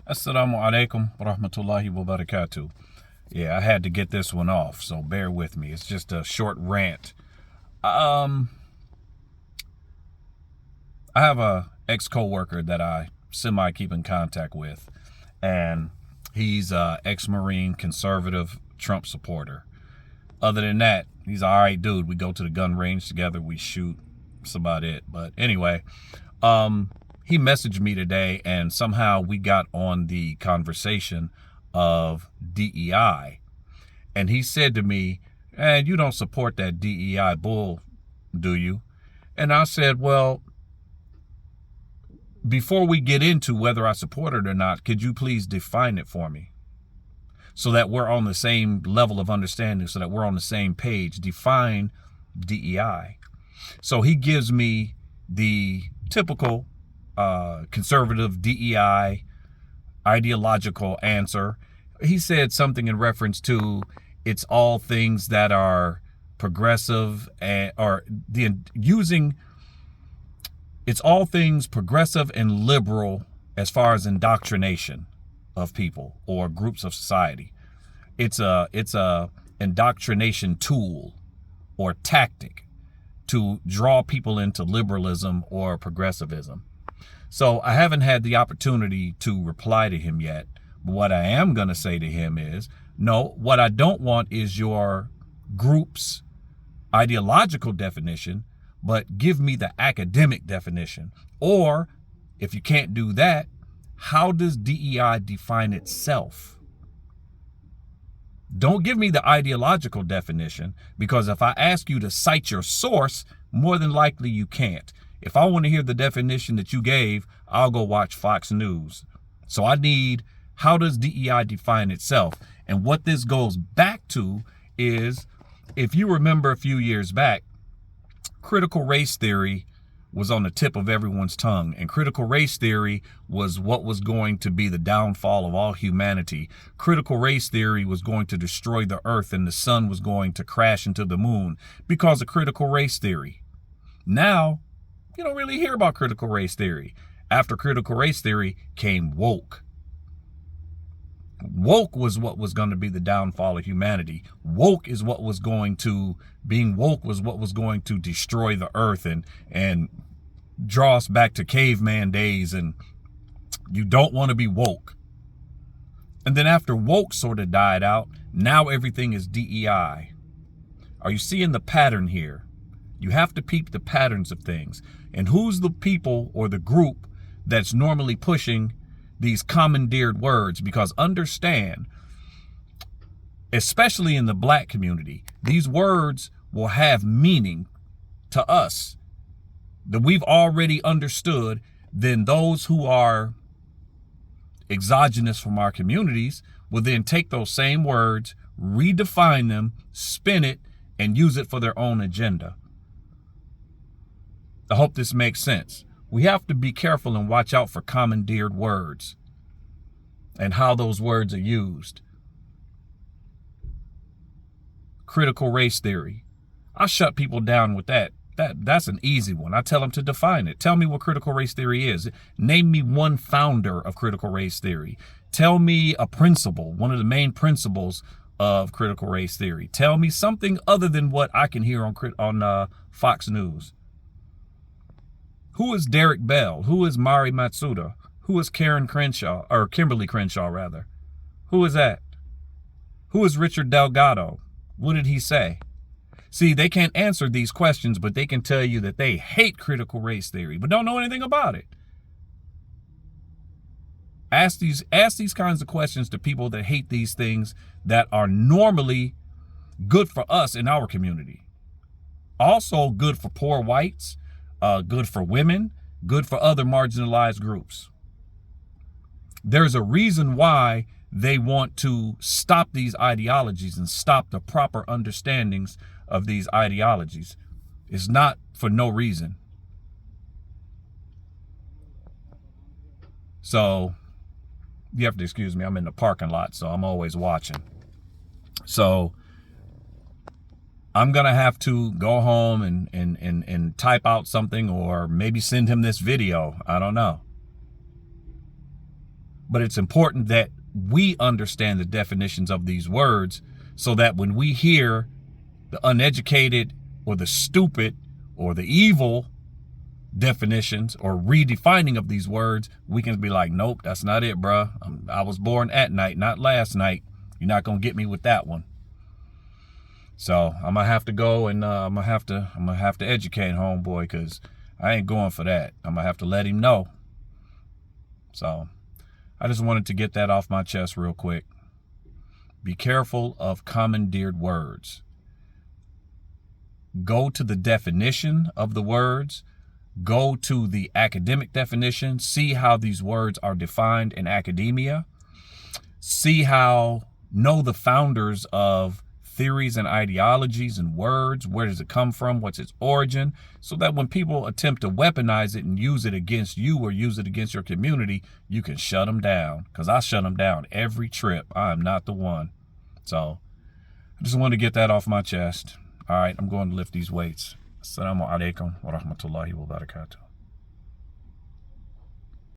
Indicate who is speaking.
Speaker 1: Assalamu alaikum wa rahmatullahi wa barakatuh. Yeah, I had to get this one off, so bear with me. It's just a short rant. I have a ex-coworker that I semi keep in contact with, and he's a ex-Marine, conservative, Trump supporter. Other than that, he's an all right dude. We go to the gun range together, we shoot. That's about it. But anyway, he messaged me today, and somehow we got on the conversation of DEI. And he said to me, "And you don't support that DEI bull, do you?" And I said, "Well, before we get into whether I support it or not, could you please define it for me so that we're on the same level of understanding, so that we're on the same page? Define DEI." So he gives me the typical conservative DEI ideological answer. He said something in reference to it's all things that are progressive it's all things progressive and liberal as far as indoctrination of people or groups of society. It's a indoctrination tool or tactic to draw people into liberalism or progressivism. So I haven't had the opportunity to reply to him yet. But what I am going to say to him is, no, what I don't want is your group's ideological definition, but give me the academic definition. Or if you can't do that, how does DEI define itself? Don't give me the ideological definition, because if I ask you to cite your source, more than likely you can't. If I want to hear the definition that you gave, I'll go watch Fox News. So I need, how does DEI define itself? And what this goes back to is, if you remember a few years back, critical race theory was on the tip of everyone's tongue. And critical race theory was what was going to be the downfall of all humanity. Critical race theory was going to destroy the earth, and the sun was going to crash into the moon because of critical race theory. Now, you don't really hear about critical race theory. After critical race theory came woke. Woke was what was going to be the downfall of humanity. Being woke was what was going to destroy the earth and draw us back to caveman days. And you don't want to be woke. And then after woke sort of died out, now everything is DEI. Are you seeing the pattern here? You have to peep the patterns of things. And who's the people or the group that's normally pushing these commandeered words? Because understand, especially in the black community, these words will have meaning to us that we've already understood. Then those who are exogenous from our communities will then take those same words, redefine them, spin it, and use it for their own agenda. I hope this makes sense. We have to be careful and watch out for commandeered words and how those words are used. Critical race theory. I shut people down with that. That's an easy one. I tell them to define it. Tell me what critical race theory is. Name me one founder of critical race theory. Tell me a principle, one of the main principles of critical race theory. Tell me something other than what I can hear on Fox News. Who is Derek Bell? Who is Mari Matsuda? Who is Kimberly Crenshaw rather? Who is that? Who is Richard Delgado? What did he say? See, they can't answer these questions, but they can tell you that they hate critical race theory, but don't know anything about it. Ask these kinds of questions to people that hate these things that are normally good for us in our community. Also good for poor whites, good for women, good for other marginalized groups. There's a reason why they want to stop these ideologies and stop the proper understandings of these ideologies. It's not for no reason. So you have to excuse me. I'm in the parking lot, so I'm always watching. So I'm going to have to go home and type out something, or maybe send him this video. I don't know. But it's important that we understand the definitions of these words so that when we hear the uneducated or the stupid or the evil definitions or redefining of these words, we can be like, nope, that's not it, bruh. I was born at night, not last night. You're not going to get me with that one. So I'm going to have to go and I'm going to have to educate homeboy, because I ain't going for that. I'm going to have to let him know. So I just wanted to get that off my chest real quick. Be careful of commandeered words. Go to the definition of the words. Go to the academic definition. See how these words are defined in academia. Know the founders of theories and ideologies and words. Where does it come from? What's its origin? So that when people attempt to weaponize it and use it against you or use it against your community, you can shut them down. Because I shut them down every trip. I am not the one. So I just wanted to get that off my chest. All right, I'm going to lift these weights. Assalamu alaikum wa rahmatullahi wa barakatuh.